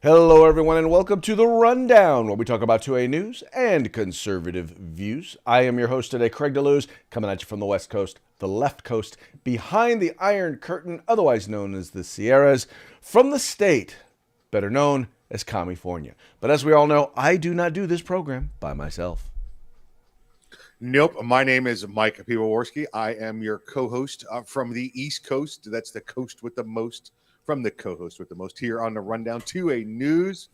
Hello, everyone, and welcome to The Rundown, where we talk about 2A news and conservative views. I am your host today, Craig DeLuz, coming at you from the West Coast, the left coast, behind the Iron Curtain, otherwise known as the Sierras, from the state, better known as California. But as we all know, I do not do this program by myself. Nope. My name is Mike Piwowarski. I am your co-host from the East Coast. That's the coast with the most. From the co-host with the most here on the Rundown 2A News,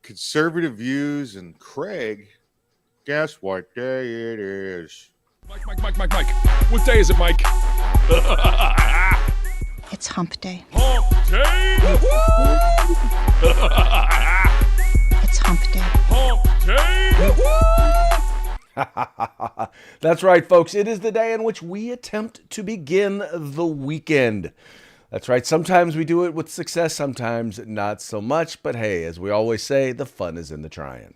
conservative views, and Craig, guess what day it is? Mike. What day is it, Mike? It's hump day. Hump day! It's hump day. Hump day! That's right, folks. It is the day in which we attempt to begin the weekend. That's right. Sometimes we do it with success, sometimes not so much. But hey, as we always say, the fun is in the trying.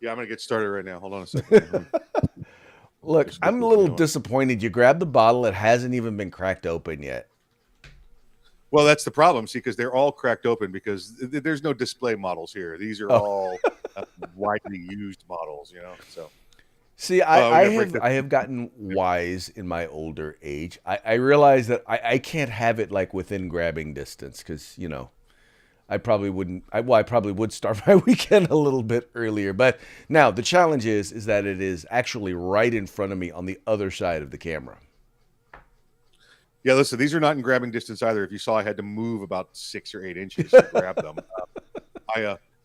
Yeah, I'm going to get started right now. Hold on a second. Look, I'm a little disappointed. You grabbed the bottle. It hasn't even been cracked open yet. Well, that's the problem, see, because they're all cracked open because there's no display models here. These are all widely used models, so. See, I have gotten wise in my older age. I realize that I can't have it like within grabbing distance because, I probably wouldn't. I probably would start my weekend a little bit earlier. But now the challenge is that it is actually right in front of me on the other side of the camera. Yeah, listen, these are not in grabbing distance either. If you saw, I had to move about 6 or 8 inches to grab them.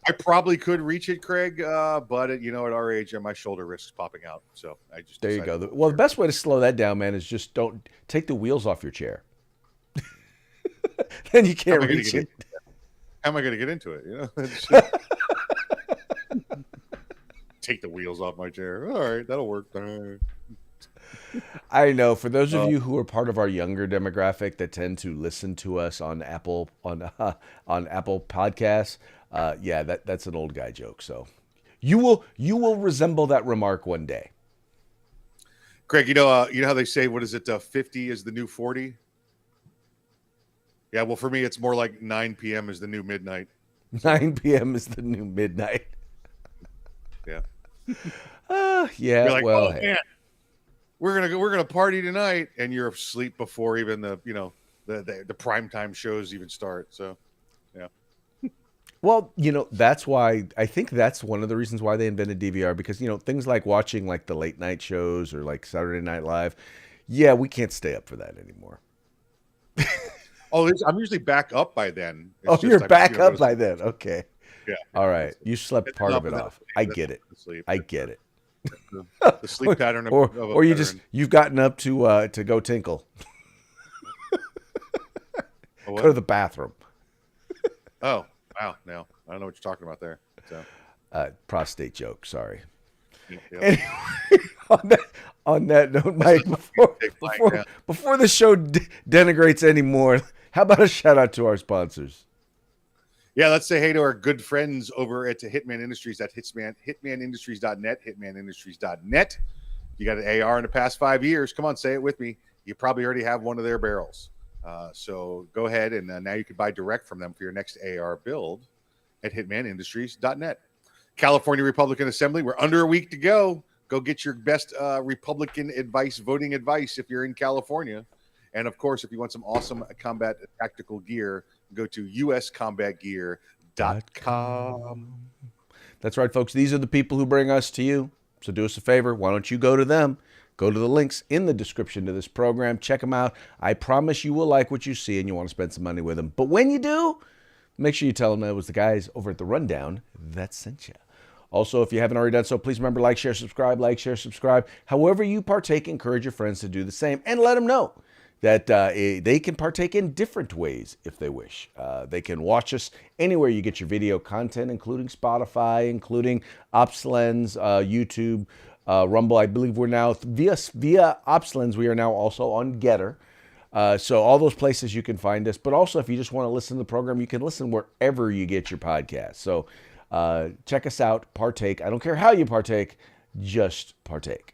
I probably could reach it, Craig, but at our age, my shoulder risks popping out. So I just there you go. Well, the best way to slow that down, man, is just don't take the wheels off your chair. Then you can't reach it. How am I going to get into it? Take the wheels off my chair. All right, that'll work. I know. For those of you who are part of our younger demographic that tend to listen to us on Apple Podcasts. That's an old guy joke. So you will resemble that remark one day. Craig, you know how they say, what is it? 50 is the new 40. Yeah. Well, for me, it's more like 9 PM is the new midnight. 9 PM is the new midnight. Yeah. Yeah. You're like, well, hey. Man, we're gonna party tonight, and you're asleep before even the primetime shows even start. So, yeah. Well, that's why I think that's one of the reasons why they invented DVR, because, things like watching like the late night shows or like Saturday Night Live. Yeah, we can't stay up for that anymore. I'm usually back up by then. You're back up by then. Okay. Yeah. All right. You slept part of it off. I get it. I get it. The sleep pattern or you've gotten up to go tinkle. Go to the bathroom. Oh. Wow, no, I don't know what you're talking about there. So, prostate joke. Sorry. Yep. Anyway, on that note, Mike, before the show denigrates anymore, how about a shout out to our sponsors? Yeah, let's say hey to our good friends over at Hitman Industries at hitmanindustries.net, hitmanindustries.net. You got an AR in the past 5 years. Come on, say it with me. You probably already have one of their barrels. So go ahead and now you can buy direct from them for your next AR build at hitmanindustries.net. California Republican Assembly, we're under a week to go. Go get your best Republican voting advice if you're in California. And of course, if you want some awesome combat tactical gear, go to uscombatgear.com. That's right, folks. These are the people who bring us to you. So do us a favor. Why don't you go to them? Go to the links in the description to this program. Check them out. I promise you will like what you see and you want to spend some money with them. But when you do, make sure you tell them it was the guys over at The Rundown that sent you. Also, if you haven't already done so, please remember, like, share, subscribe. However you partake, encourage your friends to do the same and let them know that they can partake in different ways if they wish. They can watch us anywhere you get your video content, including Spotify, including OpsLens, YouTube, Rumble. I believe we're now via OpsLens. We are now also on Getter. So all those places you can find us. But also, if you just want to listen to the program, you can listen wherever you get your podcast. So check us out. Partake. I don't care how you partake. Just partake.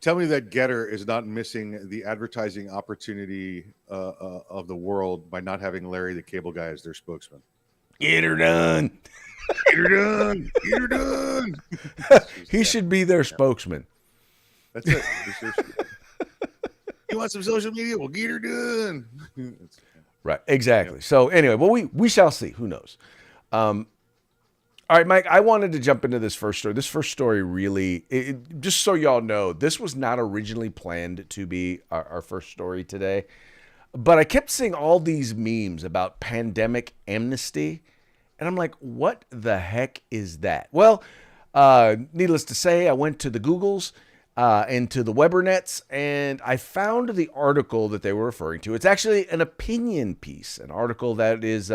Tell me that Getter is not missing the advertising opportunity of the world by not having Larry the Cable Guy as their spokesman. Get her done. Get her done. Get her done. He should be their spokesman. That's it. You want some social media? Well, get her done. Right. Exactly. So anyway, well, we shall see. Who knows? All right, Mike, I wanted to jump into this first story. This first story really, just so y'all know, this was not originally planned to be our first story today. But I kept seeing all these memes about pandemic amnesty. And I'm like, what the heck is that? Well, needless to say, I went to the Googles and to the Webernets, and I found the article that they were referring to. It's actually an opinion piece, an article that is...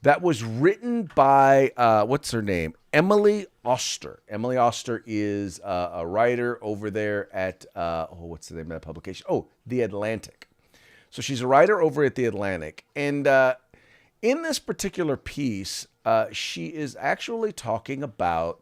that was written by, what's her name? Emily Oster. Emily Oster is a writer over there at, what's the name of that publication? Oh, The Atlantic. So she's a writer over at The Atlantic. And in this particular piece, she is actually talking about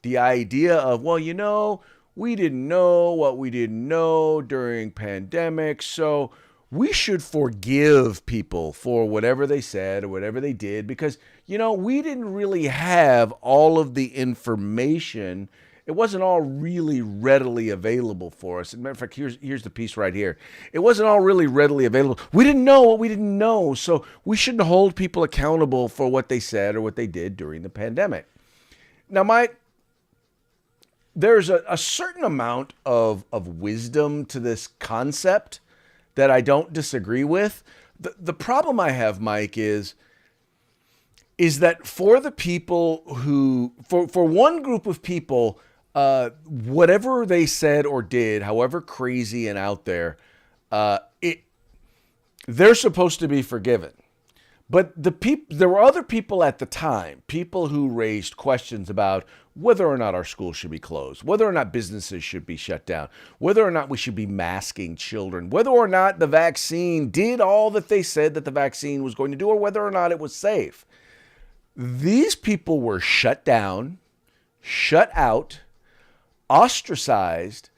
the idea of, well, you know, we didn't know what we didn't know during pandemic, so we should forgive people for whatever they said or whatever they did because, you know, we didn't really have all of the information. It wasn't all really readily available for us. As a matter of fact, here's the piece right here. It wasn't all really readily available. We didn't know what we didn't know, so we shouldn't hold people accountable for what they said or what they did during the pandemic. Now, Mike, there's a certain amount of wisdom to this concept that I don't disagree with. The problem I have, Mike, is that for the people who, for one group of people, whatever they said or did, however crazy and out there, they're supposed to be forgiven. But there were other people at the time, people who raised questions about whether or not our schools should be closed, whether or not businesses should be shut down, whether or not we should be masking children, whether or not the vaccine did all that they said that the vaccine was going to do, or whether or not it was safe. These people were shut down, shut out, ostracized,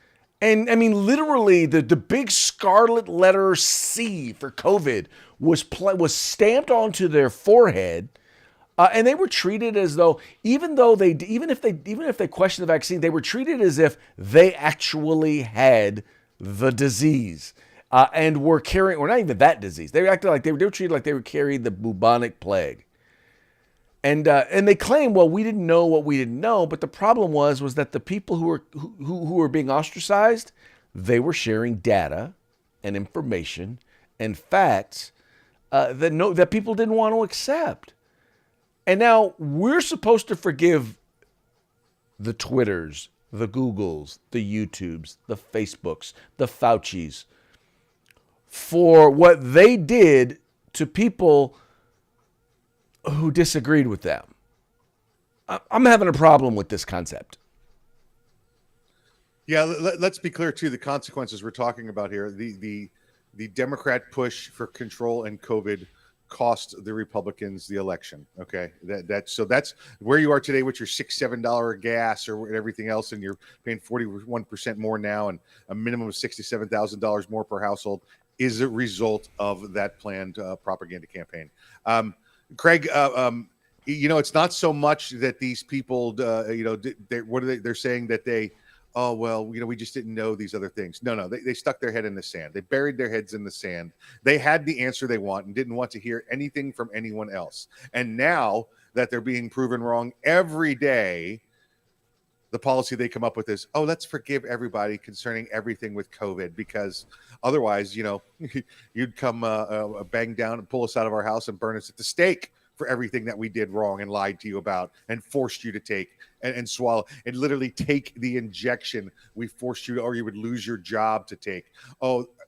and I mean, literally, the big scarlet letter C for COVID was stamped onto their forehead, and they were treated as though, even if they questioned the vaccine, they were treated as if they actually had the disease and were carrying, or not even that disease. They acted like they were treated like they were carrying the bubonic plague. And they claim, well, we didn't know what we didn't know, but the problem was that the people who were being ostracized, they were sharing data and information and facts that people didn't want to accept. And now we're supposed to forgive the Twitters, the Googles, the YouTubes, the Facebooks, the Faucis for what they did to people who disagreed with them. I'm having a problem with this concept. Yeah, let's be clear too. The consequences we're talking about here, the Democrat push for control and COVID cost the Republicans the election. Okay, so that's where you are today with your $6-7 gas or everything else, and you're paying 41% more now, and a minimum of $67,000 more per household is a result of that planned propaganda campaign. Craig, it's not so much that these people, they're saying that we just didn't know these other things. No, they stuck their head in the sand. They buried their heads in the sand. They had the answer they want and didn't want to hear anything from anyone else. And now that they're being proven wrong every day, the policy they come up with is, let's forgive everybody concerning everything with COVID, because otherwise, you'd come bang down and pull us out of our house and burn us at the stake for everything that we did wrong and lied to you about and forced you to take and swallow and literally take the injection we forced you to, or you would lose your job to take.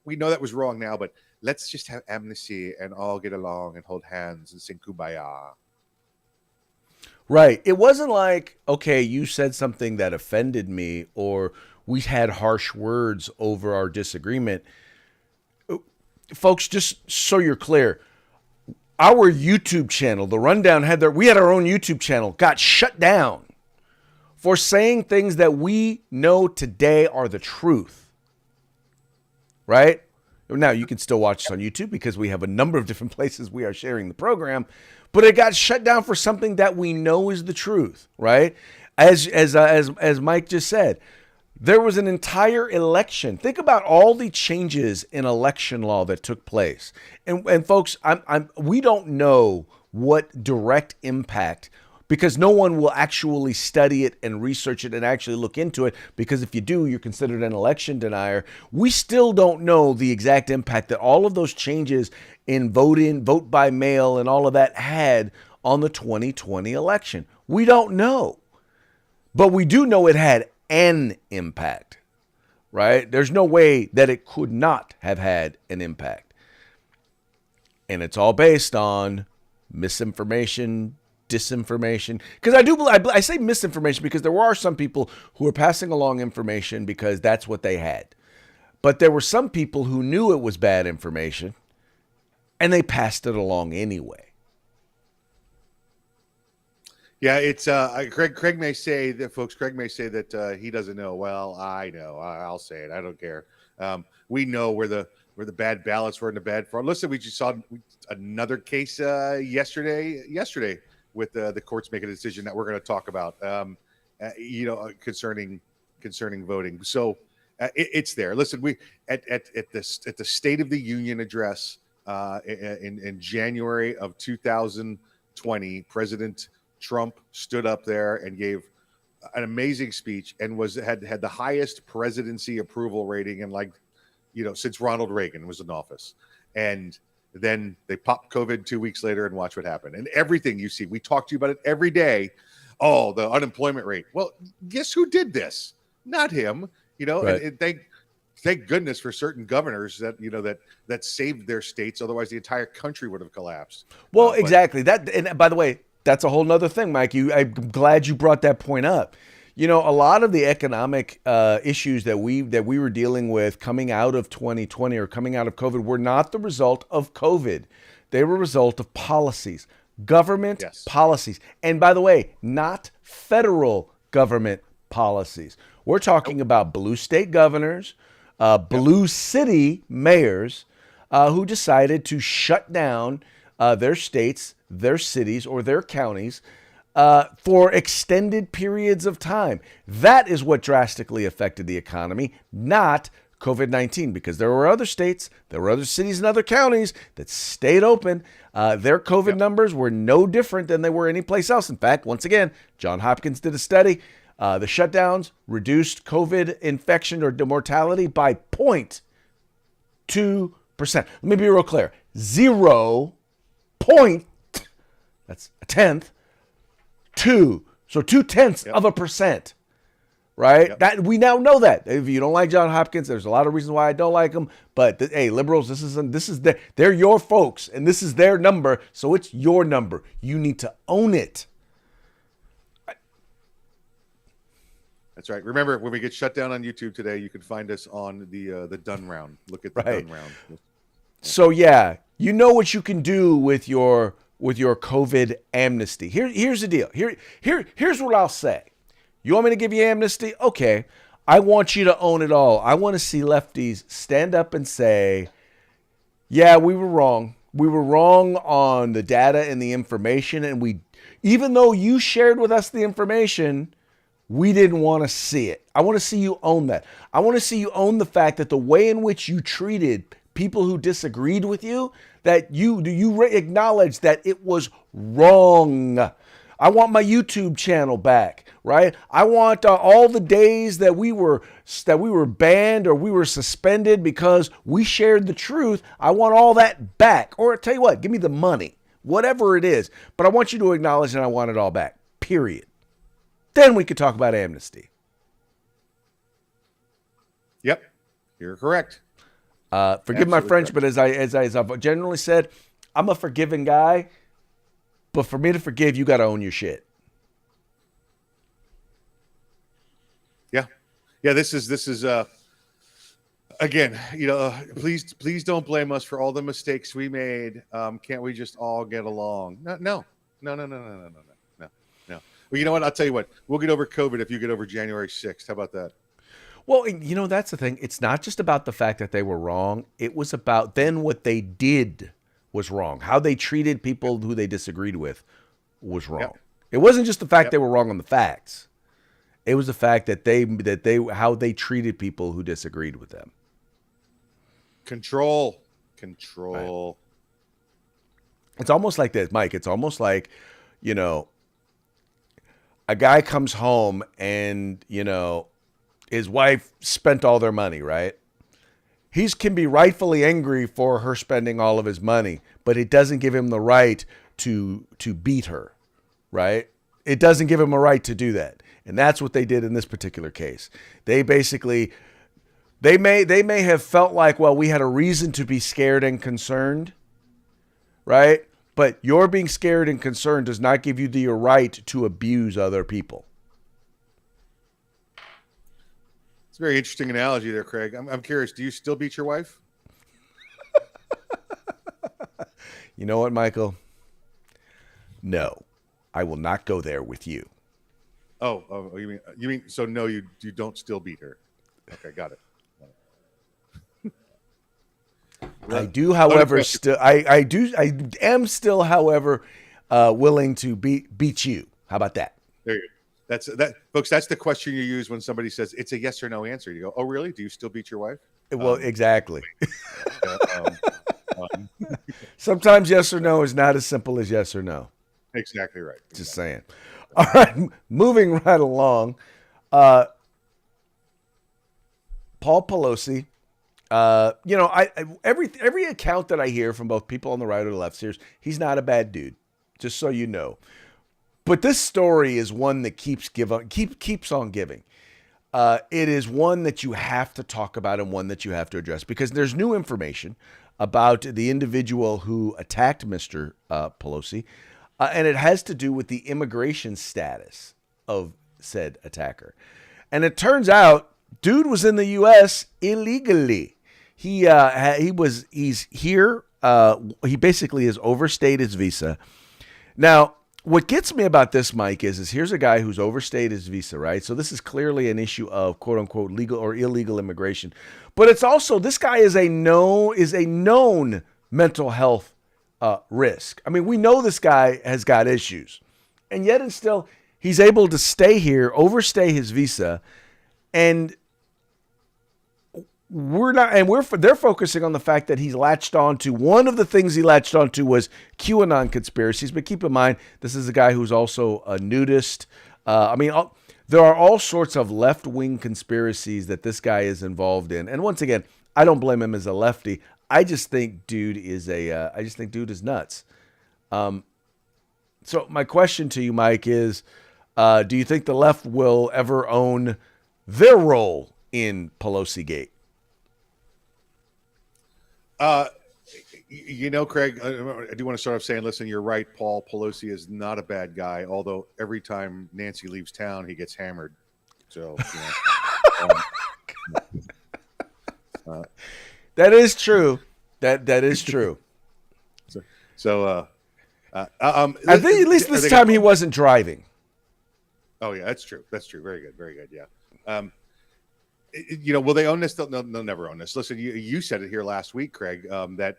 We know that was wrong now, but let's just have amnesty and all get along and hold hands and sing Kumbaya. Right. It wasn't like, okay, you said something that offended me, or we had harsh words over our disagreement. Folks, just so you're clear, our YouTube channel, The Rundown, we had our own YouTube channel, got shut down for saying things that we know today are the truth. right? Now, you can still watch us on YouTube because we have a number of different places we are sharing the program, but it got shut down for something that we know is the truth, right? As Mike just said, there was an entire election. Think about all the changes in election law that took place. And folks, we don't know what direct impact, because no one will actually study it and research it and actually look into it, because if you do, you're considered an election denier. We still don't know the exact impact that all of those changes in vote by mail, and all of that had on the 2020 election. We don't know. But we do know it had an impact, right? There's no way that it could not have had an impact. And it's all based on misinformation, disinformation. Because I say misinformation because there are some people who are passing along information because that's what they had. But there were some people who knew it was bad information and they passed it along anyway. Yeah, it's Craig may say that, folks. Craig may say that he doesn't know. Well, I know. I'll say it. I don't care. We know where the bad ballots were in the bad fraud. Listen, we just saw another case yesterday with the courts making a decision that we're going to talk about. Concerning voting. So it's there. Listen, we at the State of the Union address in January of 2020, President Trump stood up there and gave an amazing speech and had the highest presidency approval rating in since Ronald Reagan was in office. And then they popped COVID 2 weeks later, and watch what happened. And everything you see, we talk to you about it every day. Oh, the unemployment rate. Well, guess who did this? Not him. Right. And thank goodness for certain governors that saved their states. Otherwise, the entire country would have collapsed. Well, exactly. And by the way, that's a whole nother thing, Mike. I'm glad you brought that point up. A lot of the economic issues that we were dealing with coming out of 2020 or coming out of COVID were not the result of COVID. They were a result of policies, government policies. And by the way, not federal government policies. We're talking about blue state governors, blue city mayors who decided to shut down their states, their cities, or their counties for extended periods of time. That is what drastically affected the economy, not COVID-19, because there were other states, there were other cities and other counties that stayed open. Their COVID numbers were no different than they were anyplace else. In fact, once again, Johns Hopkins did a study. The shutdowns reduced COVID infection or mortality by 0.2%. Let me be real clear. 0. That's a tenth. 2. So 0.2%, right? Yep. That we now know that. If you don't like Johns Hopkins, there's a lot of reasons why I don't like them. But hey, liberals, they're your folks, and this is their number, so it's your number. You need to own it. That's right. Remember, when we get shut down on YouTube today, you can find us on the done round. Look at the done round. So yeah, you know what you can do with your COVID amnesty. Here's the deal. Here's what I'll say. You want me to give you amnesty? Okay. I want you to own it all. I want to see lefties stand up and say, yeah, we were wrong. We were wrong on the data and the information. And even though you shared with us the information, we didn't want to see it. I want to see you own that. I want to see you own the fact that the way in which you treated people who disagreed with you, that you acknowledge that it was wrong. I want my YouTube channel back, right? I want all the days that we were banned or we were suspended because we shared the truth. I want all that back. Or tell you what, give me the money, whatever it is. But I want you to acknowledge that I want it all back, period. Then we could talk about amnesty. Yep, you're correct. Forgive my French, but as I've generally said, I'm a forgiving guy. But for me to forgive, you got to own your shit. Yeah. This is again. Please don't blame us for all the mistakes we made. Can't we just all get along? No. Well, you know what? I'll tell you what. We'll get over COVID if you get over January 6th. How about that? Well, and that's the thing. It's not just about the fact that they were wrong. It was about then what they did was wrong. How they treated people who they disagreed with was wrong. Yep. It wasn't just the fact Yep. they were wrong on the facts. It was the fact that they how they treated people who disagreed with them. Control. Right. It's almost like this, Mike. It's almost like, a guy comes home and, his wife spent all their money, right? He can be rightfully angry for her spending all of his money, but it doesn't give him the right to beat her, right? It doesn't give him a right to do that. And that's what they did in this particular case. They basically, they may have felt like, well, we had a reason to be scared and concerned, right? But your being scared and concerned does not give you the right to abuse other people. It's a very interesting analogy there, Craig. I'm curious. Do you still beat your wife? You know what, Michael? No, I will not go there with you. Oh, you mean so? No, you don't still beat her. Okay, got it. I do, however, still I am still, however, willing to beat you. How about that? There you go. That, folks. That's the question you use when somebody says it's a yes or no answer. You go, "Oh, really? Do you still beat your wife?" Well, exactly. Sometimes yes or no is not as simple as yes or no. Exactly right. Just saying. All right, moving right along. Paul Pelosi. Every account that I hear from both people on the right or the left says he's not a bad dude. Just so you know. But this story is one that keeps on giving. It is one that you have to talk about and one that you have to address because there's new information about the individual who attacked Mr. Pelosi, and it has to do with the immigration status of said attacker. And it turns out, dude was in the U.S. illegally. He's here. He basically has overstayed his visa. Now, what gets me about this, Mike, is here's a guy who's overstayed his visa, right? So this is clearly an issue of quote unquote legal or illegal immigration. But it's also, this guy is a known mental health risk. I mean, we know this guy has got issues. And yet and still, he's able to stay here, overstay his visa, and they're focusing on the fact that he's latched on to one of the things he latched onto was QAnon conspiracies. But keep in mind, this is a guy who's also a nudist. There are all sorts of left-wing conspiracies that this guy is involved in. And once again, I don't blame him as a lefty. I just think dude is nuts. So my question to you, Mike, is, do you think the left will ever own their role in Pelosi Gate? Craig, I do want to start off saying, listen, you're right. Paul Pelosi is not a bad guy, although every time Nancy leaves town, he gets hammered. So, that is true. That is true. I think at least this time he wasn't driving. Oh yeah, that's true. That's true. Very good. Yeah. Will they own this? They'll never own this. Listen, you said it here last week, Craig, that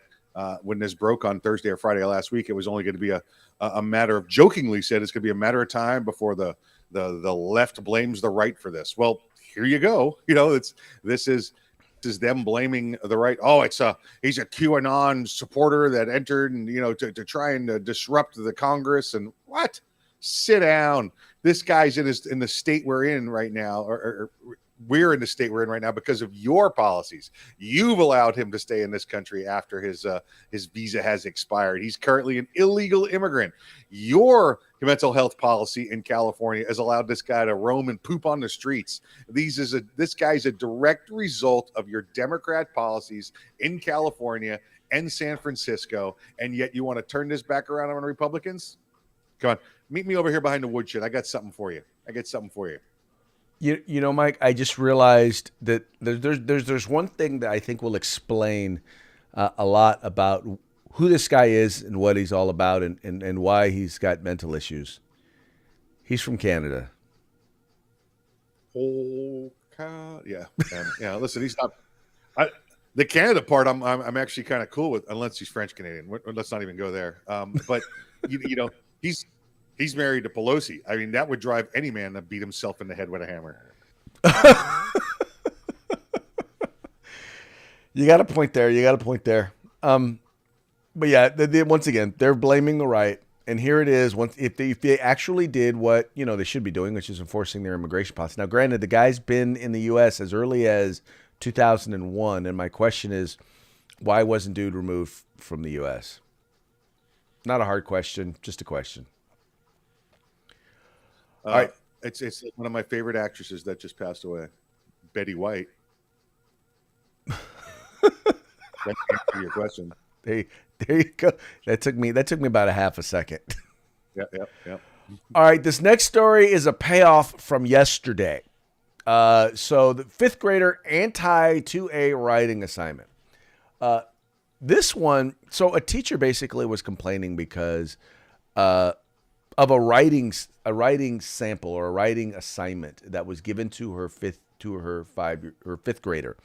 when this broke on Thursday or Friday last week, it was only going to be a matter of, jokingly said, it's going to be a matter of time before the left blames the right for this. Well, here you go. This is them blaming the right. Oh, he's a QAnon supporter that entered and to try and disrupt the Congress and what? Sit down. This guy's in the state we're in right now, or we're in the state we're in right now because of your policies. You've allowed him to stay in this country after his visa has expired. He's currently an illegal immigrant. Your mental health policy in California has allowed this guy to roam and poop on the streets. This guy's a direct result of your Democrat policies in California and San Francisco, and yet you want to turn this back around on Republicans? Come on, meet me over here behind the woodshed. I got something for you. You know, Mike, I just realized that there's one thing that I think will explain a lot about who this guy is and what he's all about and why he's got mental issues. He's from Canada. Okay. America. Yeah. Listen, he's not. The Canada part, I'm actually kind of cool with, unless he's French Canadian. Let's not even go there. But you know, he's married to Pelosi. I mean, that would drive any man to beat himself in the head with a hammer. You got a point there. But yeah, once again, they're blaming the right. And here it is. If they actually did what they should be doing, which is enforcing their immigration policy. Now, granted, the guy's been in the U.S. as early as 2001, and my question is, why wasn't dude removed from the U.S.? Not a hard question, just a question. All right, it's one of my favorite actresses that just passed away, Betty White. That's answer your question. There you go. That took me about a half a second. Yep. All right, this next story is a payoff from yesterday. So the fifth grader anti-2A writing assignment. This one, so a teacher basically was complaining because of a writing sample or a writing assignment that was given to her fifth grader.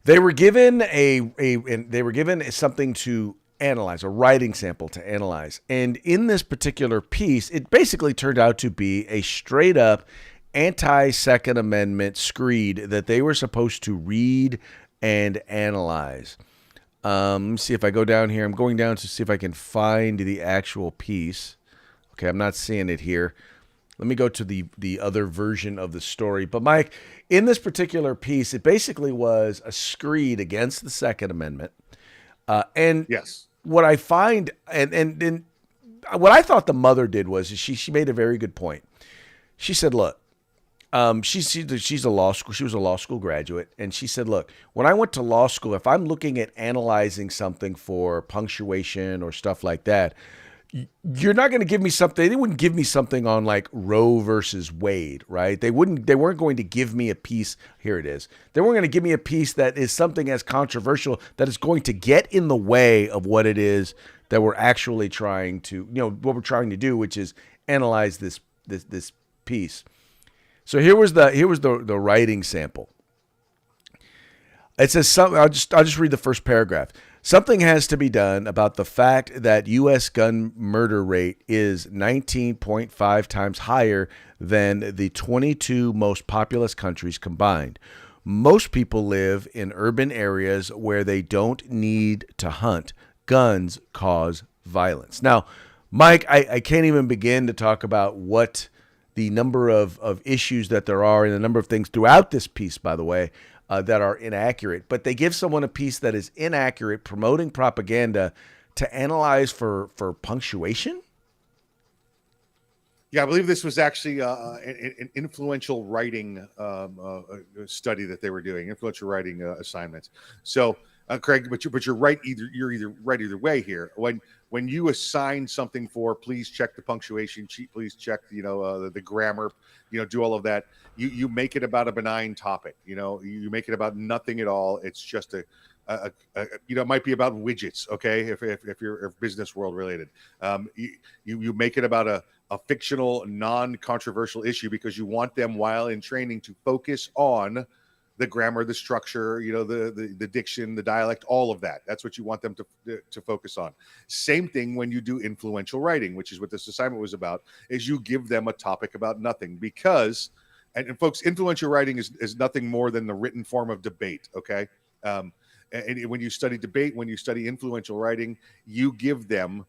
They were given something to analyze, a writing sample to analyze. And in this particular piece, it basically turned out to be a straight up anti-Second Amendment screed that they were supposed to read and analyze. Let me see if I go down here. I'm going down to see if I can find the actual piece. Okay, I'm not seeing it here. Let me go to the other version of the story. But Mike, in this particular piece, it basically was a screed against the Second Amendment. And yes, what I find, and what I thought the mother did was she made a very good point. She said, look, she was a law school graduate, and she said, look, when I went to law school, if I'm looking at analyzing something for punctuation or stuff like that, you're not going to give me something. They wouldn't give me something on like Roe versus Wade, right? They weren't going to give me a piece. Here it is. They weren't going to give me a piece that is something as controversial that is going to get in the way of what it is that we're actually trying to, what we're trying to do, which is analyze this piece. So here was the writing sample. It says something. I'll just read the first paragraph. Something has to be done about the fact that U.S. gun murder rate is 19.5 times higher than the 22 most populous countries combined. Most people live in urban areas where they don't need to hunt. Guns cause violence. Now, Mike, I can't even begin to talk about what the number of issues that there are and the number of things throughout this piece, by the way, that are inaccurate. But they give someone a piece that is inaccurate, promoting propaganda to analyze for punctuation? Yeah, I believe this was actually an influential writing study that they were doing, influential writing assignments. So, Craig, but you're right. You're either right either way here. When you assign something for, please check the punctuation sheet, please check the grammar, do all of that. You make it about a benign topic. You make it about nothing at all. It's just it might be about widgets. Okay, if you're business world related, you make it about a fictional, non-controversial issue because you want them while in training to focus on the grammar, the structure, the diction, the dialect, all of that. That's what you want them to focus on. Same thing when you do influential writing, which is what this assignment was about, is you give them a topic about nothing because, and folks, influential writing is nothing more than the written form of debate, okay? And when you study debate, when you study influential writing, you give them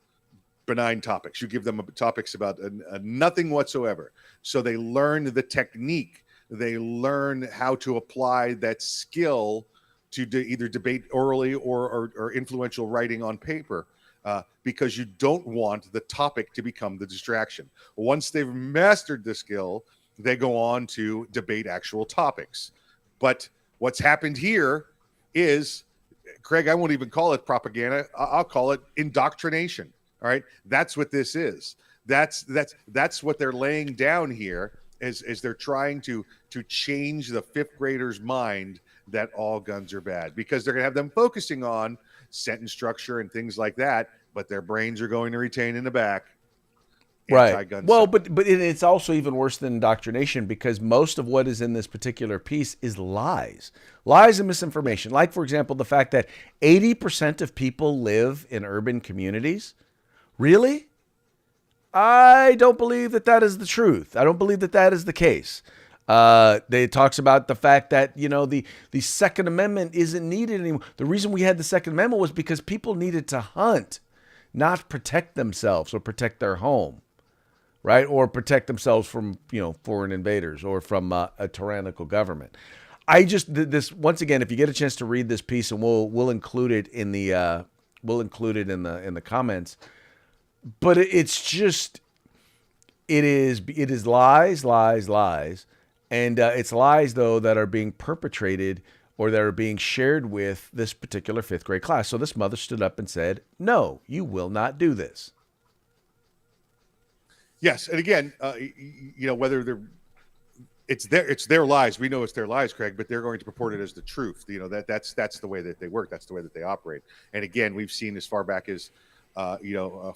benign topics. You give them topics about nothing whatsoever. So they learn the technique. They learn how to apply that skill to either debate orally or influential writing on paper because you don't want the topic to become the distraction. Once they've mastered the skill, they go on to debate actual topics. But what's happened here is, Craig, I won't even call it propaganda. I'll call it indoctrination. All right. That's what this is. That's what they're laying down here. As they're trying to change the fifth grader's mind that all guns are bad, because they're going to have them focusing on sentence structure and things like that, but their brains are going to retain in the back Right. anti-gun Well, sentiment. but it's also even worse than indoctrination, because most of what is in this particular piece is lies and misinformation. Like, for example, the fact that 80% of people live in urban communities. Really? I don't believe that that is the truth. I don't believe that that is the case. They talks about the fact that, the Second Amendment isn't needed anymore. The reason we had the Second Amendment was because people needed to hunt, not protect themselves or protect their home, right? Or protect themselves from, foreign invaders or from a tyrannical government. This once again, if you get a chance to read this piece, and we'll include it in the in the comments. But it's just, it is lies, and it's lies though that are being perpetrated or that are being shared with this particular fifth grade class. So this mother stood up and said, "No, you will not do this." Yes, and again, whether it's their lies. We know it's their lies, Craig, but they're going to purport it as the truth. That's the way that they work. That's the way that they operate. And again, we've seen as far back as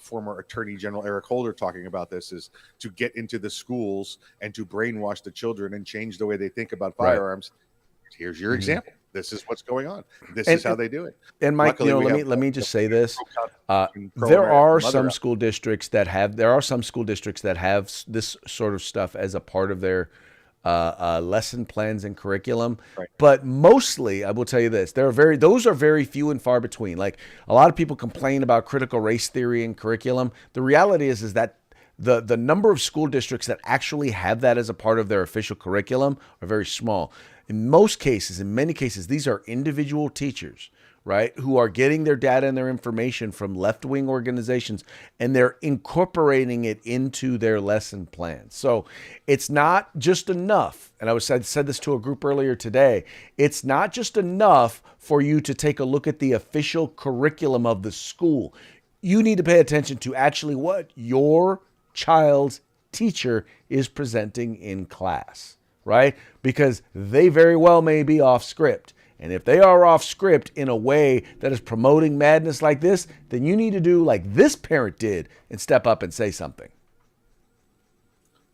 former Attorney General Eric Holder talking about this, is to get into the schools and to brainwash the children and change the way they think about firearms. Right. Here's your example. This is what's going on. This is how they do it. And Mike, let me just say this: there are some school districts that have this sort of stuff as a part of their lesson plans and curriculum. Right. But mostly, I will tell you this, those are very few and far between. Like, a lot of people complain about critical race theory in curriculum. The reality is that the number of school districts that actually have that as a part of their official curriculum are very small. In many cases, these are individual teachers, right, who are getting their data and their information from left-wing organizations, and they're incorporating it into their lesson plans. So it's not just enough, and I said this to a group earlier today, it's not just enough for you to take a look at the official curriculum of the school. You need to pay attention to actually what your child's teacher is presenting in class, right? Because they very well may be off script. And if they are off script in a way that is promoting madness like this, then you need to do like this parent did and step up and say something.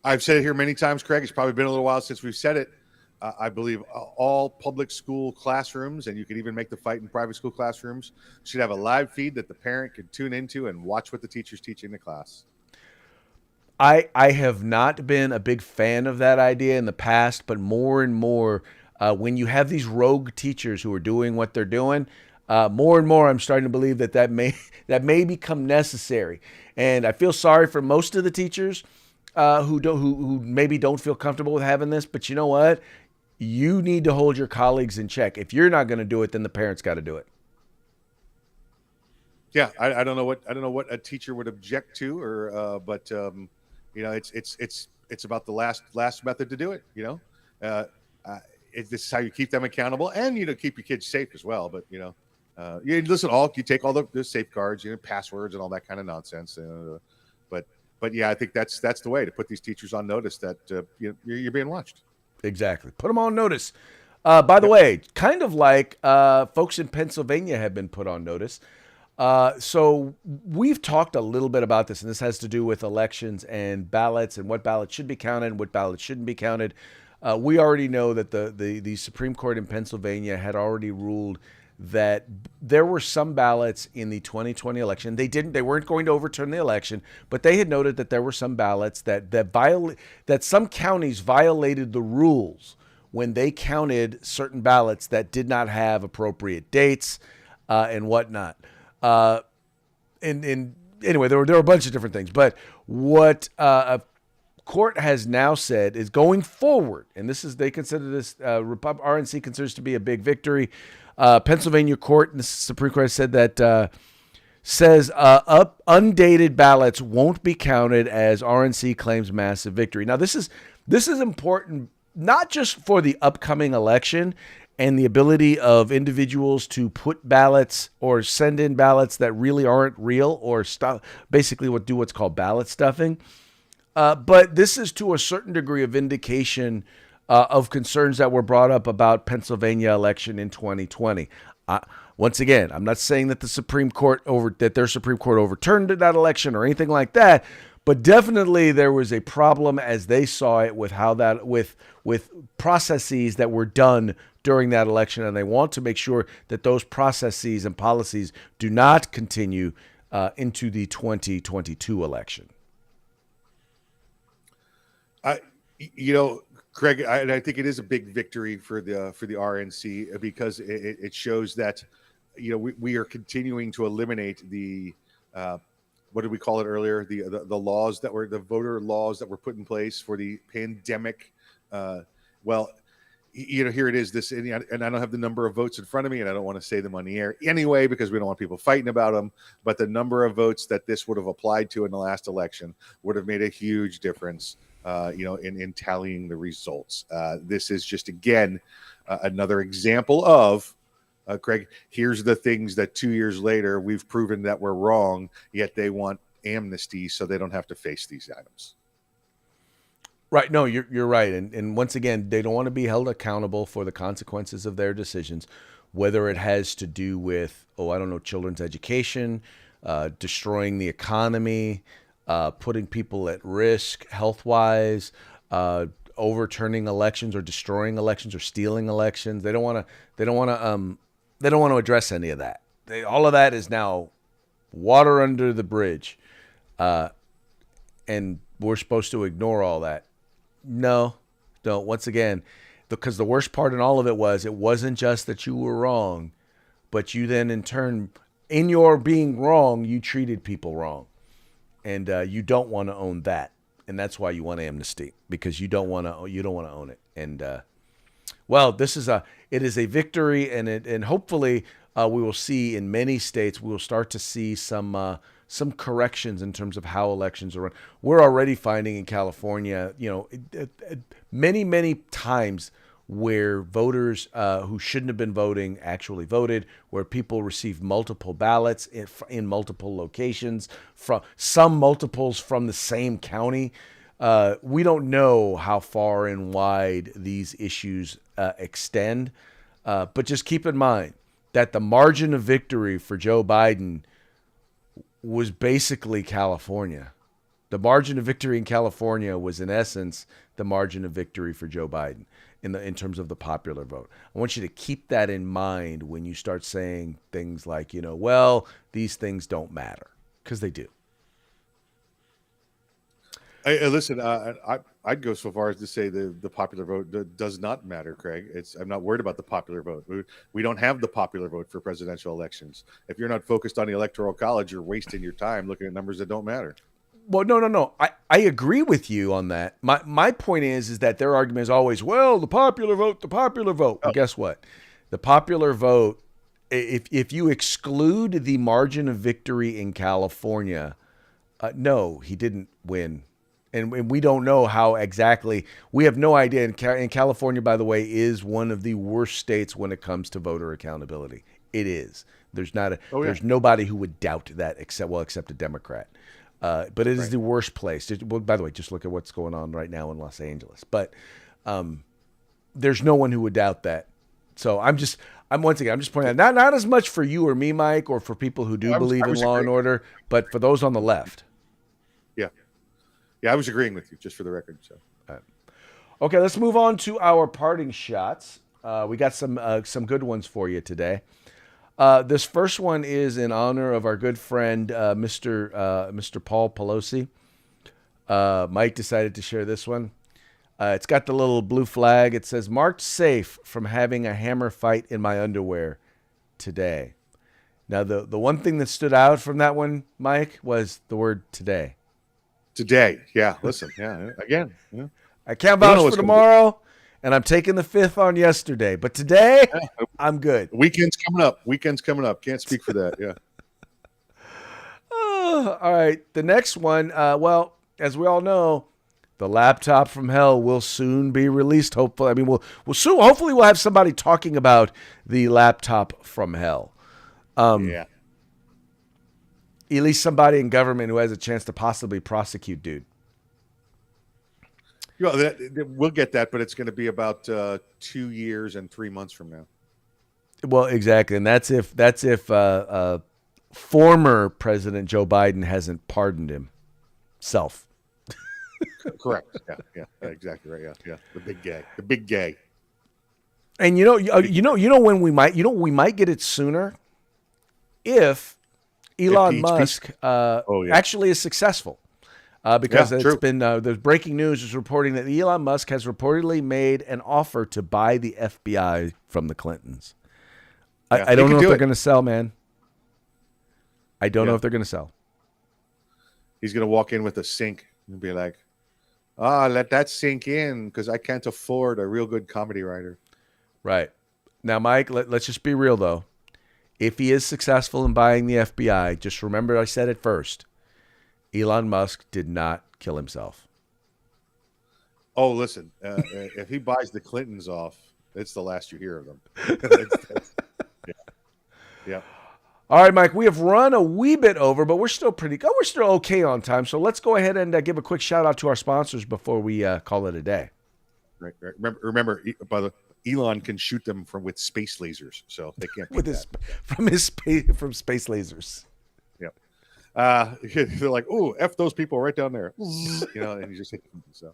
I've said it here many times, Craig. It's probably been a little while since we've said it. I believe all public school classrooms, and you could even make the fight in private school classrooms, should have a live feed that the parent can tune into and watch what the teacher's teaching the class. I have not been a big fan of that idea in the past, but more and more, when you have these rogue teachers who are doing what they're doing, more and more I'm starting to believe that may become necessary. And I feel sorry for most of the teachers who maybe don't feel comfortable with having this. But you know what? You need to hold your colleagues in check. If you're not going to do it, then the parents got to do it. Yeah, I don't know what a teacher would object to, but it's about the last method to do it. This is how you keep them accountable, and keep your kids safe as well. But you take all the safeguards, passwords and all that kind of nonsense. But yeah, I think that's the way to put these teachers on notice that you're being watched. Exactly, put them on notice. By the way, kind of like folks in Pennsylvania have been put on notice. So we've talked a little bit about this, and this has to do with elections and ballots and what ballots should be counted and what ballots shouldn't be counted. We already know that the Supreme Court in Pennsylvania had already ruled that there were some ballots in the 2020 election. They weren't going to overturn the election, but they had noted that there were some ballots that some counties violated the rules when they counted certain ballots that did not have appropriate dates and whatnot. And anyway, there were a bunch of different things, but what a court has now said is going forward, and they consider this RNC considers to be a big victory. Pennsylvania court, and the Supreme Court has said that says undated ballots won't be counted as RNC claims massive victory. Now this is important not just for the upcoming election and the ability of individuals to put ballots or send in ballots that really aren't real or basically what's called ballot stuffing. But this is to a certain degree of vindication of concerns that were brought up about Pennsylvania election in 2020. Once again, I'm not saying that their Supreme Court overturned that election or anything like that, But definitely there was a problem as they saw it with how that with processes that were done during that election, and they want to make sure that those processes and policies do not continue into the 2022 election. Craig, I think it is a big victory for the RNC because it shows that we are continuing to eliminate the what did we call it earlier, the laws that were the voter laws that were put in place for the pandemic. Here it is, and I don't have the number of votes in front of me, and I don't want to say them on the air anyway because we don't want people fighting about them. But the number of votes that this would have applied to in the last election would have made a huge difference, in tallying the results. This is just, again, another example of, Craig, here's the things that 2 years later we've proven that we're wrong, yet they want amnesty so they don't have to face these items. Right. No, you're right. And once again, they don't want to be held accountable for the consequences of their decisions, whether it has to do with, children's education, destroying the economy, putting people at risk health-wise, overturning elections or destroying elections or stealing elections. They don't want to address any of that. All of that is now water under the bridge. And we're supposed to ignore all that. No, don't. Once again, because the worst part in all of it wasn't just that you were wrong, but you then in turn, in your being wrong, you treated people wrong. And you don't want to own that. And that's why you want amnesty, because you don't want to own it. And it is a victory, and hopefully we will see in many states, we will start to see some corrections in terms of how elections are run. We're already finding in California, many, many times where voters who shouldn't have been voting actually voted, where people received multiple ballots in multiple locations, from some multiples from the same county. We don't know how far and wide these issues extend, but just keep in mind that the margin of victory for Joe Biden was basically California. The margin of victory in California was, in essence, the margin of victory for Joe Biden in terms of the popular vote. I want you to keep that in mind when you start saying things like, these things don't matter, because they do. Listen, I'd go so far as to say the popular vote does not matter, Craig. I'm not worried about the popular vote. We don't have the popular vote for presidential elections. If you're not focused on the Electoral College, you're wasting your time looking at numbers that don't matter. Well, no. I agree with you on that. My point is that their argument is always, the popular vote. Well, guess what? The popular vote, if you exclude the margin of victory in California, no, he didn't win. And we don't know how exactly. We have no idea. And California, by the way, is one of the worst states when it comes to voter accountability. It is. There's there's nobody who would doubt that except a Democrat. But it is the worst place. By the way, just look at what's going on right now in Los Angeles. But there's no one who would doubt that. So I'm just pointing out, not as much for you or me, Mike, or for people who do believe in law and order, but for those on the left. Yeah, I was agreeing with you, just for the record. So, okay, let's move on to our parting shots. We got some good ones for you today. This first one is in honor of our good friend, Mr. Paul Pelosi. Mike decided to share this one. It's got the little blue flag. It says, "Marked safe from having a hammer fight in my underwear today." Now, the one thing that stood out from that one, Mike, was the word today. Today, yeah. Listen, yeah. Again, yeah. I can't vouch for tomorrow, and I'm taking the fifth on yesterday. But today, I'm good. Weekend's coming up. Can't speak for that. Yeah. All right. The next one, as we all know, the laptop from hell will soon be released. Hopefully, hopefully we'll have somebody talking about the laptop from hell. Yeah. At least somebody in government who has a chance to possibly prosecute dude. We'll get that, but it's going to be about 2 years and 3 months from now. Well, exactly, and that's if former President Joe Biden hasn't pardoned him self. Correct. Yeah, exactly right. Yeah. The big gay. And you know when we might get it sooner if Elon Musk actually is successful. Because it's been the breaking news is reporting that Elon Musk has reportedly made an offer to buy the FBI from the Clintons. I don't know if they're going to sell, man. I don't know if they're going to sell. He's going to walk in with a sink and be like, let that sink in because I can't afford a real good comedy writer. Right. Now, Mike, let's just be real, though. If he is successful in buying the FBI, just remember I said it first. Elon Musk did not kill himself. Oh, listen, if he buys the Clintons off, it's the last you hear of them. Yeah. All right, Mike, we have run a wee bit over, but we're still we're still okay on time. So let's go ahead and give a quick shout out to our sponsors before we call it a day. Right. Remember, by the Elon can shoot them with space lasers, so they can't from space lasers. They're like, "Ooh, f those people right down there," and you just hit them. So,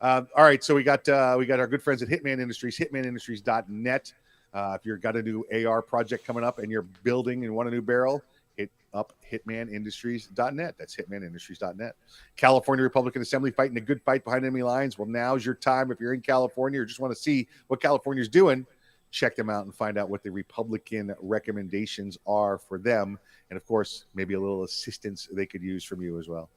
all right. So we got our good friends at Hitman Industries, hitmanindustries.net. If you've got a new AR project coming up and you're building and want a new barrel, hit up hitmanindustries.net. That's hitmanindustries.net. California Republican Assembly fighting a good fight behind enemy lines. Well, now's your time. If you're in California or just want to see what California's doing, check them out and find out what the Republican recommendations are for them. And, of course, maybe a little assistance they could use from you as well.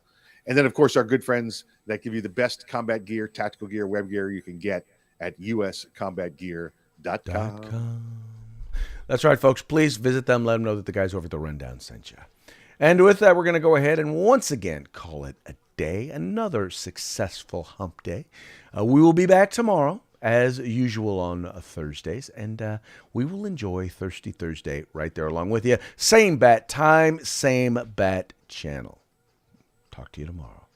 And then, of course, our good friends that give you the best combat gear, tactical gear, web gear you can get at uscombatgear.com. That's right, folks. Please visit them. Let them know that the guys over at the Rundown sent you. And with that, we're going to go ahead and once again call it a day, another successful hump day. We will be back tomorrow, as usual, on Thursdays, and we will enjoy Thirsty Thursday right there along with you. Same bat time, same bat channel. Talk to you tomorrow.